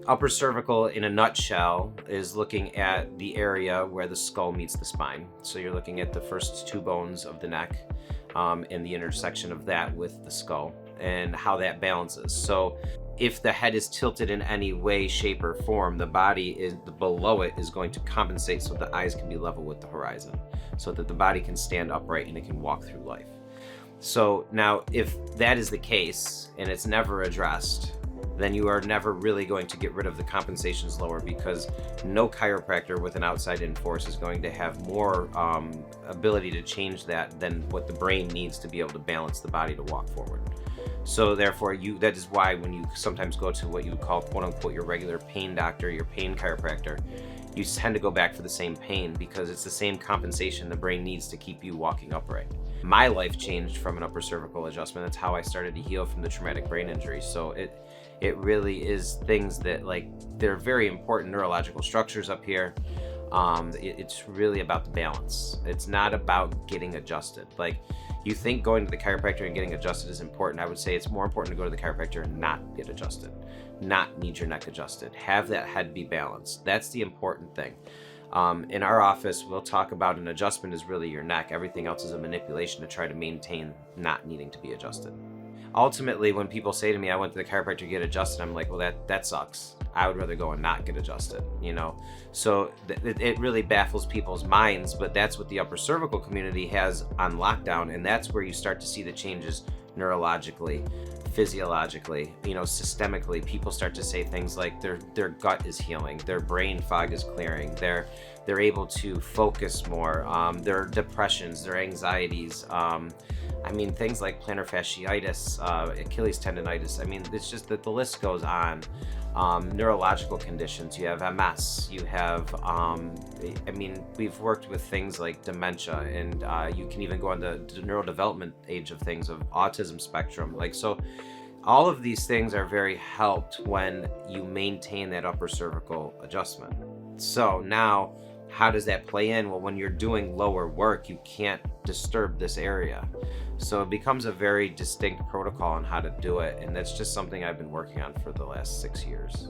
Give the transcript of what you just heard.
Upper cervical, in a nutshell, is looking at the area where the skull meets the spine. So you're looking at the first two bones of the neck, and the intersection of that with the skull and how that balances. So if the head is tilted in any way, shape, or form, the body is below it is going to compensate so the eyes can be level with the horizon, so that the body can stand upright and it can walk through life. So now, if that is the case and it's never addressed, then you are never really going to get rid of the compensations lower, because no chiropractor with an outside-in force is going to have more ability to change that than what the brain needs to be able to balance the body to walk forward. So therefore, that is why when you sometimes go to what you call, quote unquote, your regular pain doctor, your pain chiropractor, you tend to go back for the same pain, because it's the same compensation the brain needs to keep you walking upright. My life changed from an upper cervical adjustment. That's how I started to heal from the traumatic brain injury. So it really is things that, like, they're very important neurological structures up here. It's really about the balance. It's not about getting adjusted. Like, you think going to the chiropractor and getting adjusted is important. I would say it's more important to go to the chiropractor and not get adjusted, not need your neck adjusted. Have that head be balanced. That's the important thing. In our office, we'll talk about an adjustment is really your neck. Everything else is a manipulation to try to maintain not needing to be adjusted. Ultimately, when people say to me, I went to the chiropractor to get adjusted, I'm like, well, that sucks. I would rather go and not get adjusted, you know? So it really baffles people's minds, but that's what the upper cervical community has on lockdown. And that's where you start to see the changes neurologically, physiologically, you know, systemically. People start to say things like their gut is healing, their brain fog is clearing, they're able to focus more, their depressions, their anxieties, I mean, things like plantar fasciitis, Achilles tendonitis. I mean, it's just that the list goes on. Neurological conditions, you have MS, you have, I mean, we've worked with things like dementia, and you can even go on the neurodevelopment age of things, of autism spectrum. Like, so all of these things are very helped when you maintain that upper cervical adjustment. So now, how does that play in? Well, when you're doing lower work, you can't disturb this area. So it becomes a very distinct protocol on how to do it. And that's just something I've been working on for the last 6 years.